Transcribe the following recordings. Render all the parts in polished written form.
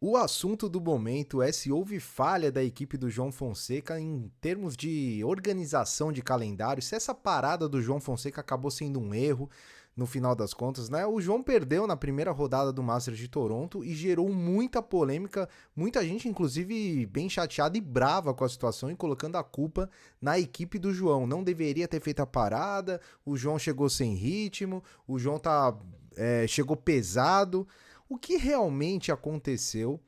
O assunto do momento é se houve falha da equipe do João Fonseca em termos de organização de calendário, se essa parada do João Fonseca acabou sendo um erro no final das contas, né? O João perdeu na primeira rodada do Masters de Toronto e gerou muita polêmica, muita gente inclusive bem chateada e brava com a situação e colocando a culpa na equipe do João. Não deveria ter feito a parada, o João chegou sem ritmo, o João chegou pesado. O que realmente aconteceu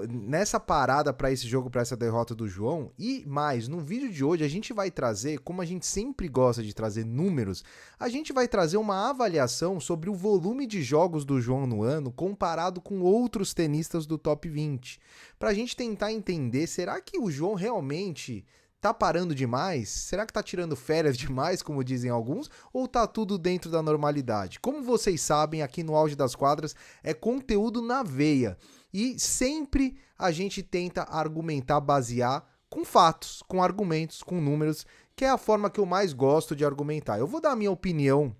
nessa parada para esse jogo, para essa derrota do João? E mais, no vídeo de hoje a gente vai trazer, como a gente sempre gosta de trazer números, a gente vai trazer uma avaliação sobre o volume de jogos do João no ano comparado com outros tenistas do top 20. Para a gente tentar entender, será que o João realmente tá parando demais? Será que tá tirando férias demais, como dizem alguns? Ou tá tudo dentro da normalidade? Como vocês sabem, aqui no Auge das Quadras é conteúdo na veia. E sempre a gente tenta argumentar, basear com fatos, com argumentos, com números, que é a forma que eu mais gosto de argumentar. Eu vou dar a minha opinião,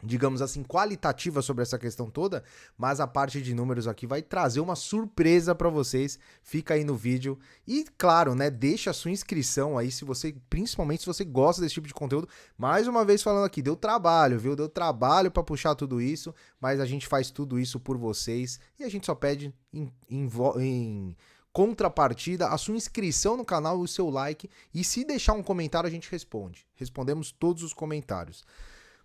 digamos assim, qualitativa sobre essa questão toda, mas a parte de números aqui vai trazer uma surpresa para vocês. Fica aí no vídeo e, claro, né, deixa a sua inscrição aí se você, principalmente se você gosta desse tipo de conteúdo. Mais uma vez falando aqui, deu trabalho, viu? Deu trabalho para puxar tudo isso, mas a gente faz tudo isso por vocês e a gente só pede em contrapartida a sua inscrição no canal e o seu like, e se deixar um comentário a gente responde. Respondemos todos os comentários.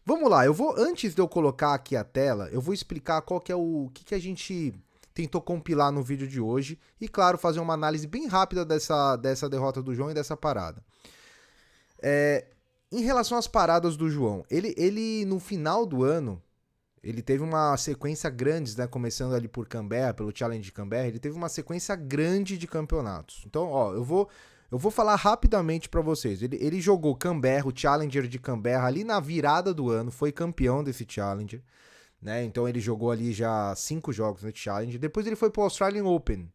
Vamos lá, antes de eu colocar aqui a tela, eu vou explicar qual que é o que a gente tentou compilar no vídeo de hoje e, claro, fazer uma análise bem rápida dessa derrota do João e dessa parada. Em relação às paradas do João, ele no final do ano, ele teve uma sequência grande, né, começando ali por Canberra, pelo Challenge de Canberra, ele teve uma sequência grande de campeonatos. Então, ó, eu vou falar rapidamente para vocês. Ele jogou Canberra, o Challenger de Canberra, ali na virada do ano, foi campeão desse Challenger, né? Então ele jogou ali já 5 jogos no Challenger. Depois ele foi pro Australian Open,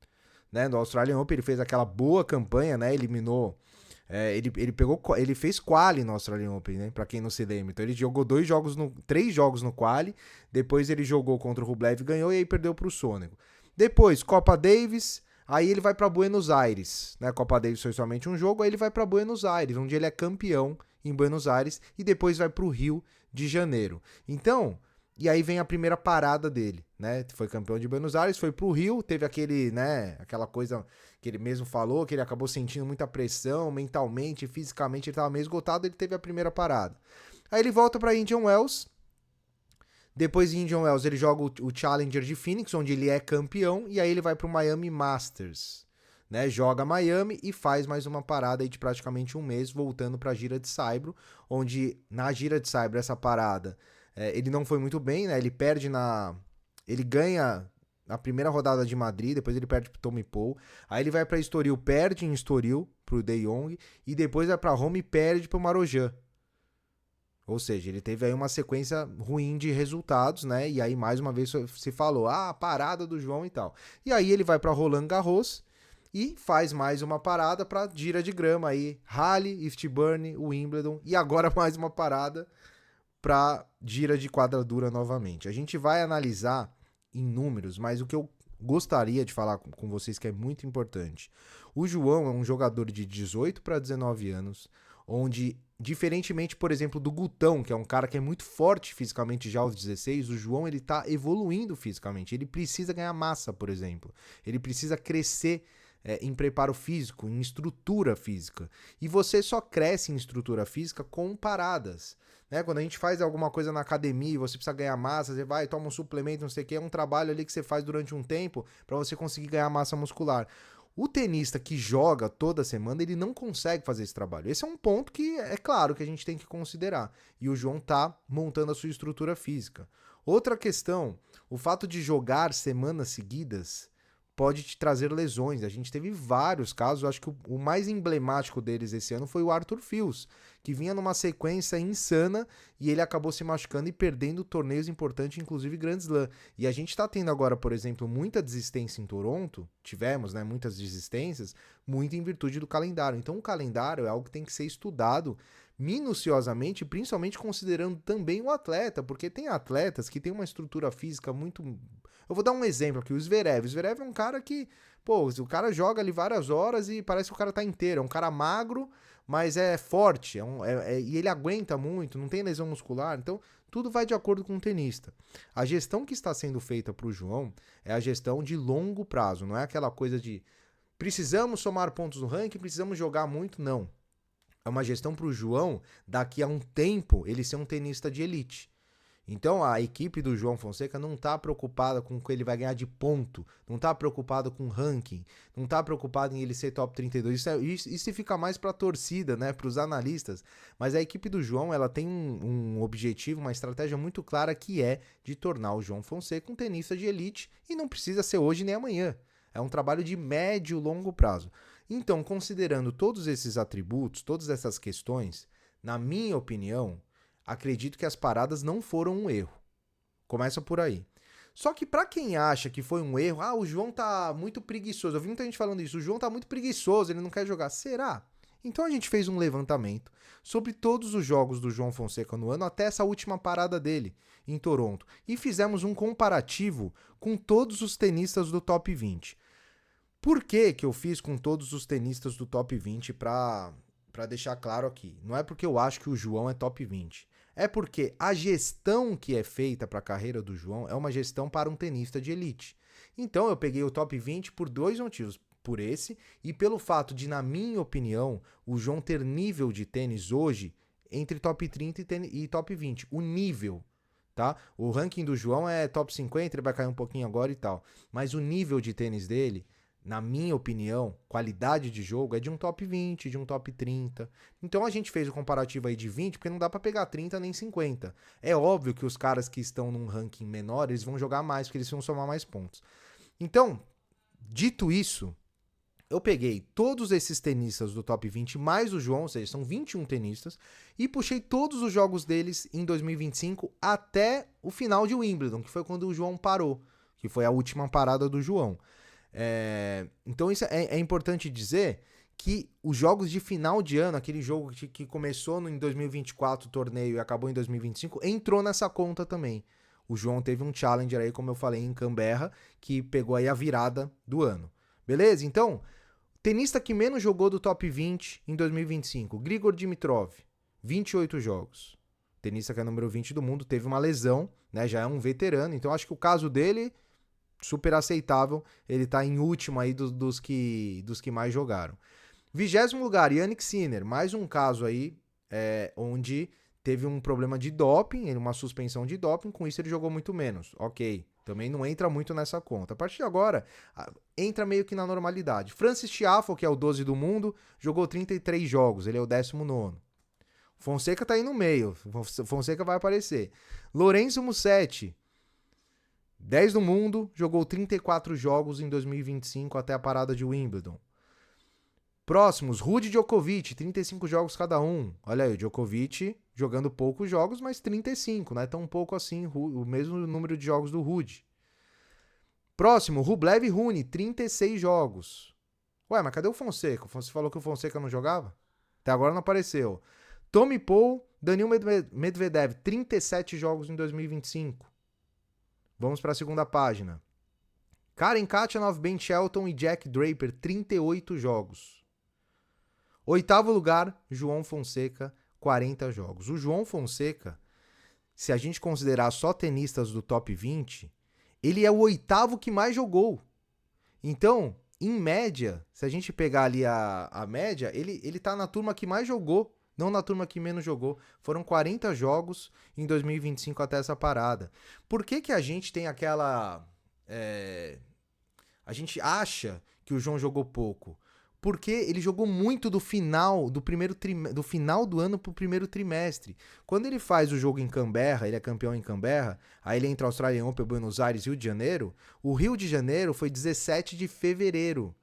né? No Australian Open ele fez aquela boa campanha, né? Eliminou. Ele fez quali no Australian Open, né? Pra quem não se lembra. Então ele jogou 3 jogos no quali. Depois ele jogou contra o Rublev e ganhou, e aí perdeu pro Sonego. Depois, Copa Davis. Aí ele vai para Buenos Aires, né? A Copa Davis foi somente um jogo, aí ele vai para Buenos Aires, onde ele é campeão em Buenos Aires, e depois vai para o Rio de Janeiro. Então, e aí vem a primeira parada dele, né? Foi campeão de Buenos Aires, foi pro Rio, teve aquele, né, aquela coisa que ele mesmo falou, que ele acabou sentindo muita pressão mentalmente, fisicamente, ele estava meio esgotado, ele teve a primeira parada. Aí ele volta para Indian Wells. Depois de Indian Wells, ele joga o Challenger de Phoenix, onde ele é campeão, e aí ele vai para o Miami Masters, né? Joga Miami e faz mais uma parada aí de praticamente um mês, voltando para a Gira de Saibro, onde na Gira de Saibro essa parada, ele não foi muito bem, né? Ele ganha na primeira rodada de Madrid, depois ele perde pro Tommy Paul, aí ele vai para Estoril, perde em Estoril pro De Jong, e depois vai para Roma e perde pro Marojan. Ou seja, ele teve aí uma sequência ruim de resultados, né? E aí, mais uma vez, se falou, a parada do João e tal. E aí ele vai para Roland Garros e faz mais uma parada para Gira de Grama aí, Halle, Eastbourne, Wimbledon, e agora mais uma parada para Gira de Quadradura novamente. A gente vai analisar em números, mas o que eu gostaria de falar com vocês que é muito importante. O João é um jogador de 18 para 19 anos, onde, diferentemente, por exemplo, do Gutão, que é um cara que é muito forte fisicamente já aos 16, o João ele tá evoluindo fisicamente. Ele precisa ganhar massa, por exemplo. Ele precisa crescer em preparo físico, em estrutura física. E você só cresce em estrutura física com paradas. Né? Quando a gente faz alguma coisa na academia e você precisa ganhar massa, você vai, toma um suplemento, não sei o que, é um trabalho ali que você faz durante um tempo para você conseguir ganhar massa muscular. O tenista que joga toda semana, ele não consegue fazer esse trabalho. Esse é um ponto que é claro que a gente tem que considerar. E o João tá montando a sua estrutura física. Outra questão, o fato de jogar semanas seguidas pode te trazer lesões. A gente teve vários casos, eu acho que o mais emblemático deles esse ano foi o Arthur Fils, que vinha numa sequência insana e ele acabou se machucando e perdendo torneios importantes, inclusive Grand Slam. E a gente tá tendo agora, por exemplo, muita desistência em Toronto, tivemos, né, muitas desistências, muito em virtude do calendário. Então o calendário é algo que tem que ser estudado minuciosamente, principalmente considerando também o atleta, porque tem atletas que têm uma estrutura física muito Eu vou dar um exemplo aqui, o Zverev. O Zverev é um cara que, pô, o cara joga ali várias horas e parece que o cara tá inteiro. É um cara magro, mas é forte. E ele aguenta muito, não tem lesão muscular. Então, tudo vai de acordo com o tenista. A gestão que está sendo feita pro João é a gestão de longo prazo. Não é aquela coisa de precisamos somar pontos no ranking, precisamos jogar muito. Não. É uma gestão pro João, daqui a um tempo, ele ser um tenista de elite. Então a equipe do João Fonseca não está preocupada com o que ele vai ganhar de ponto, não está preocupada com ranking, não está preocupada em ele ser top 32. Isso fica mais para a torcida, né, para os analistas. Mas a equipe do João, ela tem um objetivo, uma estratégia muito clara, que é de tornar o João Fonseca um tenista de elite, e não precisa ser hoje nem amanhã. É um trabalho de médio e longo prazo. Então, considerando todos esses atributos, todas essas questões, na minha opinião, acredito que as paradas não foram um erro. Começa por aí. Só que pra quem acha que foi um erro, o João tá muito preguiçoso. Eu vi muita gente falando isso, o João tá muito preguiçoso, ele não quer jogar. Será? Então a gente fez um levantamento sobre todos os jogos do João Fonseca no ano, até essa última parada dele, em Toronto. E fizemos um comparativo com todos os tenistas do top 20. Por que eu fiz com todos os tenistas do top 20 pra deixar claro aqui? Não é porque eu acho que o João é top 20. É porque a gestão que é feita para a carreira do João é uma gestão para um tenista de elite. Então eu peguei o top 20 por dois motivos. Por esse e pelo fato de, na minha opinião, o João ter nível de tênis hoje entre top 30 e top 20. O nível, tá? O ranking do João é top 50, ele vai cair um pouquinho agora e tal. Mas o nível de tênis dele, na minha opinião, qualidade de jogo é de um top 20, de um top 30. Então a gente fez o comparativo aí de 20, porque não dá pra pegar 30 nem 50. É óbvio que os caras que estão num ranking menor, eles vão jogar mais, porque eles vão somar mais pontos. Então, dito isso, eu peguei todos esses tenistas do top 20, mais o João, ou seja, são 21 tenistas, e puxei todos os jogos deles em 2025 até o final de Wimbledon, que foi quando o João parou, que foi a última parada do João. Então isso é importante dizer que os jogos de final de ano, aquele jogo que começou em 2024 o torneio e acabou em 2025, entrou nessa conta também. O João teve um challenger aí, como eu falei, em Canberra, que pegou aí a virada do ano. Beleza? Então, tenista que menos jogou do top 20 em 2025, Grigor Dimitrov, 28 jogos. Tenista que é número 20 do mundo, teve uma lesão, né? Já é um veterano, então acho que o caso dele super aceitável, ele tá em último aí dos que mais jogaram. 20º lugar, Jannik Sinner, mais um caso aí onde teve um problema de doping, uma suspensão de doping, com isso ele jogou muito menos. Ok, também não entra muito nessa conta. A partir de agora, entra meio que na normalidade. Francis Tiafoe, que é o 12 do mundo, jogou 33 jogos, ele é o 19º. Fonseca tá aí no meio, Fonseca vai aparecer. Lorenzo Musetti, 10 do mundo, jogou 34 jogos em 2025 até a parada de Wimbledon. Próximos, Ruud e Djokovic, 35 jogos cada um. Olha aí, o Djokovic jogando poucos jogos, mas 35, não é tão pouco assim, o mesmo número de jogos do Ruud. Próximo, Rublev e Rune, 36 jogos. Ué, mas cadê o Fonseca? Você falou que o Fonseca não jogava? Até agora não apareceu. Tommy Paul, Daniil Medvedev, 37 jogos em 2025. Vamos para a segunda página. Karen Khachanov, Ben Shelton e Jack Draper, 38 jogos. 8º lugar, João Fonseca, 40 jogos. O João Fonseca, se a gente considerar só tenistas do top 20, ele é o 8º que mais jogou. Então, em média, se a gente pegar ali a média, ele tá na turma que mais jogou, não na turma que menos jogou. Foram 40 jogos em 2025 até essa parada. Por que a gente tem aquela... A gente acha que o João jogou pouco? Porque ele jogou muito do final do final do ano pro primeiro trimestre. Quando ele faz o jogo em Canberra, ele é campeão em Canberra, aí ele entra Australian Open, Buenos Aires, Rio de Janeiro. O Rio de Janeiro foi 17 de fevereiro.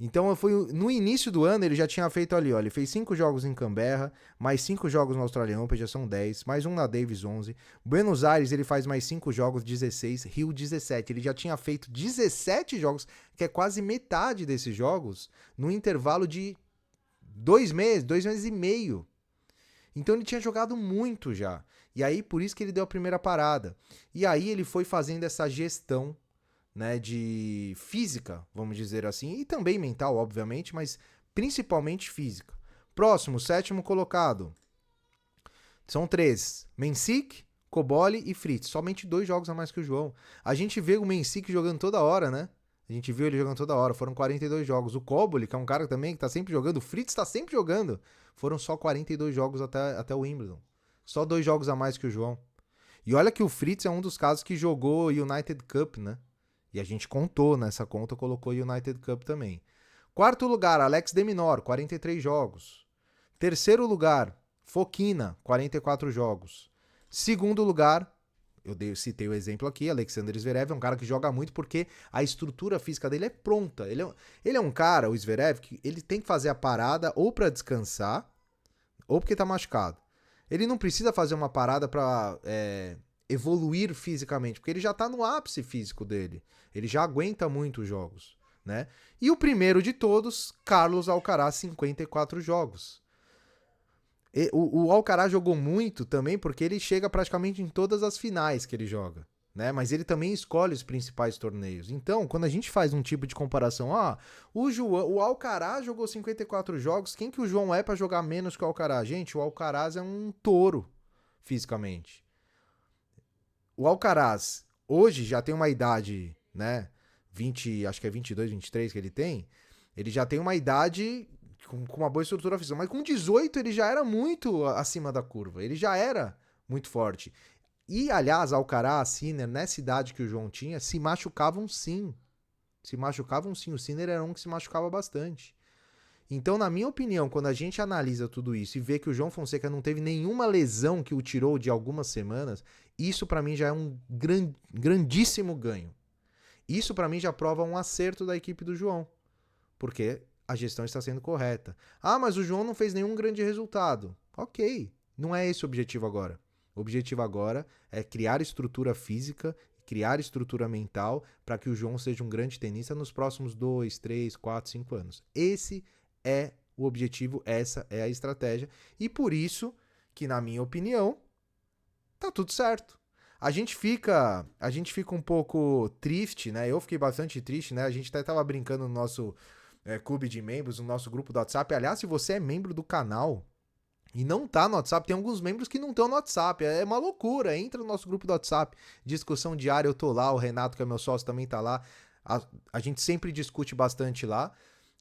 Então, no início do ano, ele já tinha feito ali, ó, ele fez 5 jogos em Canberra, mais 5 jogos no Australian Open, já são 10, mais um na Davis, 11. Buenos Aires, ele faz mais 5 jogos, 16, Rio, 17. Ele já tinha feito 17 jogos, que é quase metade desses jogos, no intervalo de 2 meses e meio. Então ele tinha jogado muito já. E aí por isso que ele deu a primeira parada. E aí ele foi fazendo essa gestão, né, de física, vamos dizer assim, e também mental, obviamente, mas principalmente física. Próximo, sétimo colocado. São três: Mensik, Coboli e Fritz. Somente 2 jogos a mais que o João. A gente vê o Mensik jogando toda hora, né? A gente viu ele jogando toda hora. Foram 42 jogos. O Coboli, que é um cara também que tá sempre jogando. O Fritz tá sempre jogando. Foram só 42 jogos até o Wimbledon. Só 2 jogos a mais que o João. E olha que o Fritz é um dos casos que jogou United Cup, né? E a gente contou nessa conta, colocou United Cup também. Quarto lugar, Alex de Minaur, 43 jogos. Terceiro lugar, Fokina, 44 jogos. Segundo lugar, citei o exemplo aqui, Alexander Zverev, é um cara que joga muito porque a estrutura física dele é pronta. Ele é um cara, o Zverev, que ele tem que fazer a parada ou para descansar ou porque tá machucado. Ele não precisa fazer uma parada para evoluir fisicamente, porque ele já tá no ápice físico dele. Ele já aguenta muito os jogos, né? E o primeiro de todos, Carlos Alcaraz, 54 jogos. O Alcaraz jogou muito também porque ele chega praticamente em todas as finais que ele joga, né? Mas ele também escolhe os principais torneios. Então, quando a gente faz um tipo de comparação, o Alcaraz jogou 54 jogos, quem que o João é para jogar menos que o Alcaraz? Gente, o Alcaraz é um touro fisicamente. O Alcaraz hoje já tem uma idade, né? 20, acho que é 22, 23 que ele tem. Ele já tem uma idade com uma boa estrutura física. Mas com 18 ele já era muito acima da curva. Ele já era muito forte. E, aliás, Alcaraz, Sinner, nessa idade que o João tinha, se machucavam sim. Se machucavam sim. O Sinner era um que se machucava bastante. Então, na minha opinião, quando a gente analisa tudo isso e vê que o João Fonseca não teve nenhuma lesão que o tirou de algumas semanas, isso para mim já é um grandíssimo ganho. Isso para mim já prova um acerto da equipe do João. Porque a gestão está sendo correta. Mas o João não fez nenhum grande resultado. Ok, não é esse o objetivo agora. O objetivo agora é criar estrutura física, criar estrutura mental para que o João seja um grande tenista nos próximos 2, 3, 4, 5 anos. Esse é o objetivo, essa é a estratégia. E por isso que, na minha opinião, tá tudo certo. A gente fica um pouco triste, né? Eu fiquei bastante triste, né? A gente até tava brincando no nosso clube de membros, no nosso grupo do WhatsApp. Aliás, se você é membro do canal e não tá no WhatsApp, tem alguns membros que não estão no WhatsApp. É uma loucura. Entra no nosso grupo do WhatsApp. Discussão diária, eu tô lá. O Renato, que é meu sócio, também tá lá. A gente sempre discute bastante lá.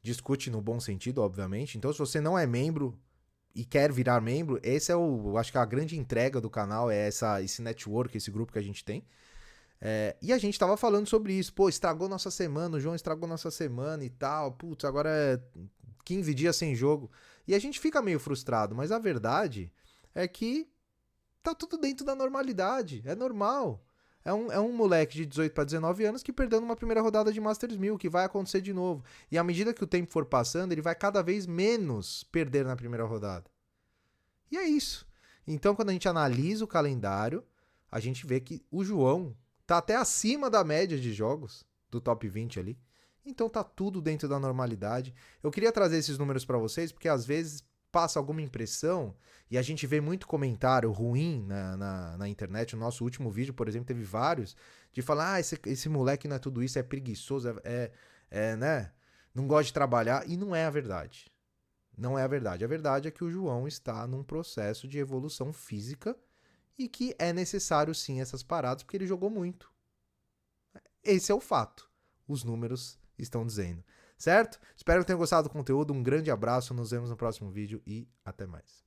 Discute no bom sentido, obviamente. Então, se você não é membro e quer virar membro, esse é acho que a grande entrega do canal é esse network, esse grupo que a gente tem. E a gente tava falando sobre isso. Pô, estragou nossa semana, o João estragou nossa semana e tal. Putz, agora é 15 dias sem jogo. E a gente fica meio frustrado, mas a verdade é que tá tudo dentro da normalidade. É normal. É um moleque de 18 para 19 anos que perdeu numa primeira rodada de Masters 1000, que vai acontecer de novo. E à medida que o tempo for passando, ele vai cada vez menos perder na primeira rodada. E é isso. Então, quando a gente analisa o calendário, a gente vê que o João tá até acima da média de jogos do top 20 ali. Então tá tudo dentro da normalidade. Eu queria trazer esses números para vocês, porque às vezes passa alguma impressão e a gente vê muito comentário ruim na internet. O nosso último vídeo, por exemplo, teve vários de falar: esse moleque não é tudo isso, é preguiçoso, né? Não gosta de trabalhar. E não é a verdade. Não é a verdade. A verdade é que o João está num processo de evolução física e que é necessário sim essas paradas, porque ele jogou muito. Esse é o fato. Os números estão dizendo. Certo? Espero que tenham gostado do conteúdo. Um grande abraço. Nos vemos no próximo vídeo e até mais.